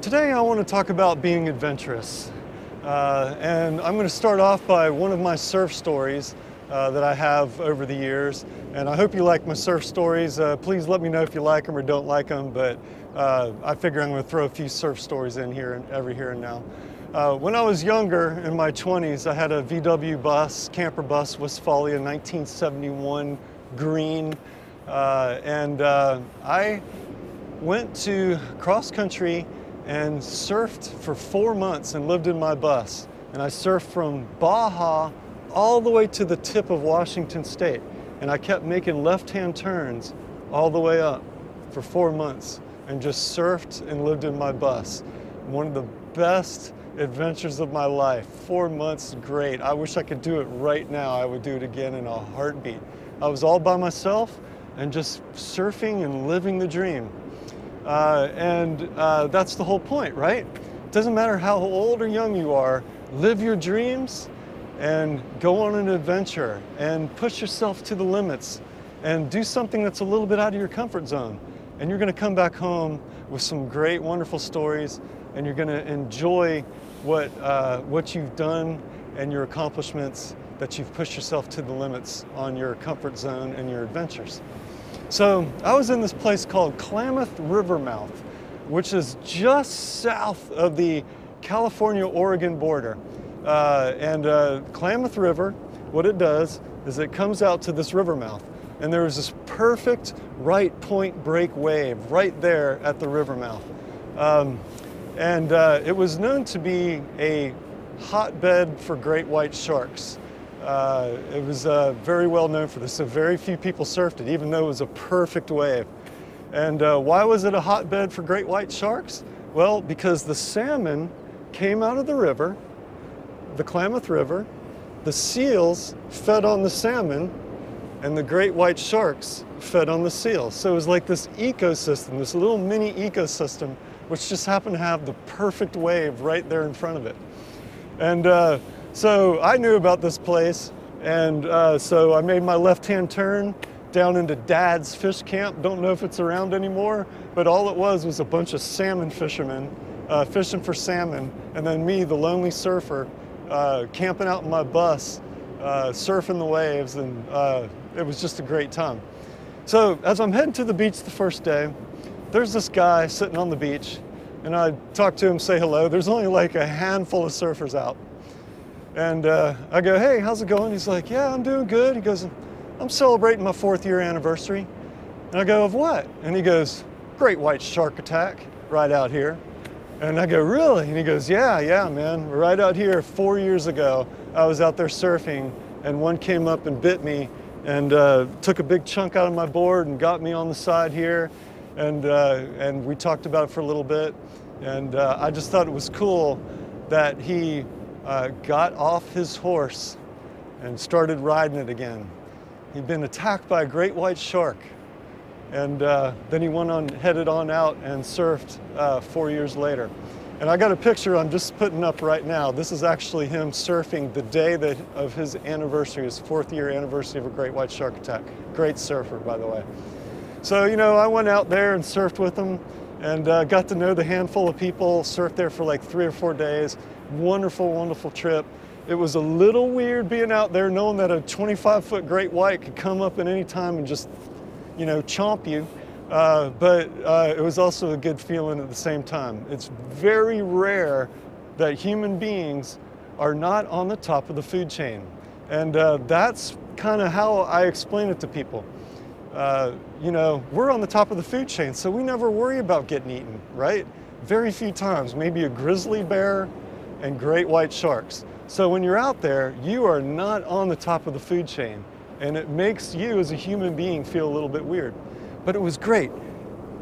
Today I want to talk about being adventurous. And I'm going to start off by one of my surf stories that I have over the years. And I hope you like my surf stories. Please let me know if you like them or don't like them, but I figure I'm going to throw a few surf stories in here every here and now. When I was younger, in my 20s, I had a VW bus, camper bus, Westfalia 1971 green. I went to cross country and surfed for 4 months and lived in my bus. And I surfed from Baja all the way to the tip of Washington State. And I kept making left-hand turns all the way up for 4 months and just surfed and lived in my bus. One of the best adventures of my life. 4 months, great. I wish I could do it right now. I would do it again in a heartbeat. I was all by myself and just surfing and living the dream. That's the whole point, right? It doesn't matter how old or young you are, live your dreams and go on an adventure and push yourself to the limits and do something that's a little bit out of your comfort zone. And you're gonna come back home with some great, wonderful stories, and you're gonna enjoy what you've done and your accomplishments that you've pushed yourself to the limits on your comfort zone and your adventures. So I was in this place called Klamath River Mouth, which is just south of the California-Oregon border. Klamath River, what it does is it comes out to this river mouth, and there is this perfect right point break wave right there at the river mouth. It was known to be a hotbed for great white sharks. It was very well known for this, so very few people surfed it, even though it was a perfect wave. And why was it a hotbed for great white sharks? Well, because the salmon came out of the river, the Klamath River, the seals fed on the salmon, and the great white sharks fed on the seals. So it was like this ecosystem, this little mini ecosystem, which just happened to have the perfect wave right there in front of it. And so I knew about this place, and so I made my left-hand turn down into Dad's Fish Camp. Don't know if it's around anymore, but all it was a bunch of salmon fishermen fishing for salmon, and then me, the lonely surfer, camping out in my bus, surfing the waves, and it was just a great time. So as I'm heading to the beach the first day, there's this guy sitting on the beach, and I talk to him, say hello. There's only like a handful of surfers out. And I go, hey, how's it going? He's like, yeah, I'm doing good. He goes, I'm celebrating my 4th year anniversary. And I go, of what? And he goes, great white shark attack right out here. And I go, really? And he goes, yeah, man. Right out here 4 years ago, I was out there surfing, and one came up and bit me and took a big chunk out of my board and got me on the side here. And we talked about it for a little bit. And I just thought it was cool that he got off his horse and started riding it again. He'd been attacked by a great white shark, and then he headed on out and surfed 4 years later. And I got a picture I'm just putting up right now. This is actually him surfing the day of his anniversary, his 4th year anniversary of a great white shark attack. Great surfer, by the way. So, you know, I went out there and surfed with him, and got to know the handful of people, surfed there for like 3 or 4 days. Wonderful, wonderful trip. It was a little weird being out there knowing that a 25-foot great white could come up at any time and just, you know, chomp you. But it was also a good feeling at the same time. It's very rare that human beings are not on the top of the food chain. And that's kind of how I explain it to people. You know, we're on the top of the food chain, so we never worry about getting eaten, right? Very few times, maybe a grizzly bear and great white sharks. So when you're out there, you are not on the top of the food chain, and it makes you as a human being feel a little bit weird. But it was great.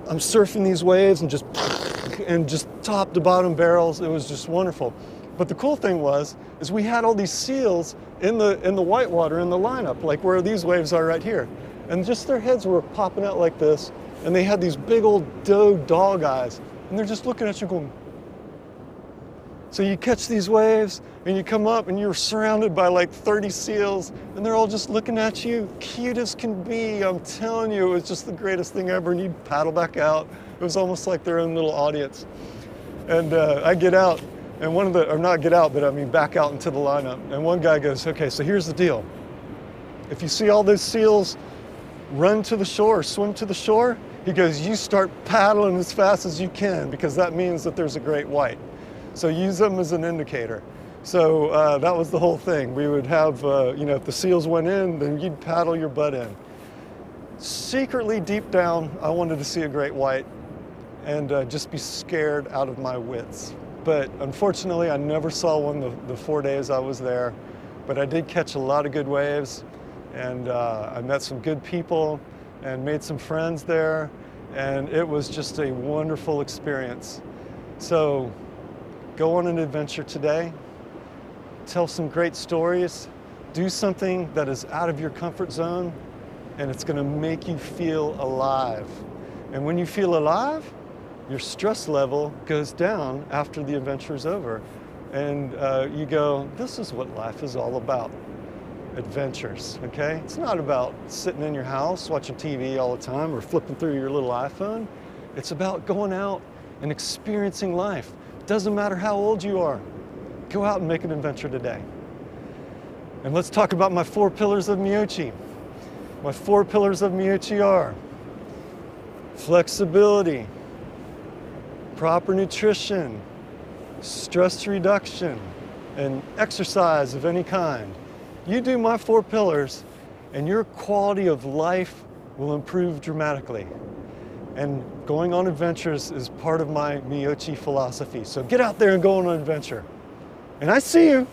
I'm surfing these waves and just top to bottom barrels. It was just wonderful. But the cool thing is we had all these seals in the whitewater in the lineup, like where these waves are right here. And just their heads were popping out like this, and they had these big old doe dog eyes, and they're just looking at you going. So you catch these waves, and you come up, and you're surrounded by like 30 seals, and they're all just looking at you, cute as can be. I'm telling you, it was just the greatest thing ever, and you'd paddle back out. It was almost like their own little audience. And I get out, and or not get out, but I mean back out into the lineup. And one guy goes, okay, so here's the deal. If you see all those seals run to the shore, swim to the shore, he goes, you start paddling as fast as you can, because that means that there's a great white. So use them as an indicator. So that was the whole thing. We would have, you know, if the seals went in, then you'd paddle your butt in. Secretly, deep down, I wanted to see a great white and just be scared out of my wits. But unfortunately, I never saw one the 4 days I was there. But I did catch a lot of good waves, and I met some good people and made some friends there, and it was just a wonderful experience. So go on an adventure today, tell some great stories, do something that is out of your comfort zone, and it's going to make you feel alive. And when you feel alive, your stress level goes down after the adventure is over. And you go, this is what life is all about. Adventures, okay? It's not about sitting in your house watching TV all the time or flipping through your little iPhone. It's about going out and experiencing life. Doesn't matter how old you are. Go out and make an adventure today. And let's talk about my 4 pillars of Meyochi. My 4 pillars of Meyochi are flexibility, proper nutrition, stress reduction, and exercise of any kind. You do my 4 pillars and your quality of life will improve dramatically. And going on adventures is part of my Meyochi philosophy. So get out there and go on an adventure. And I see you.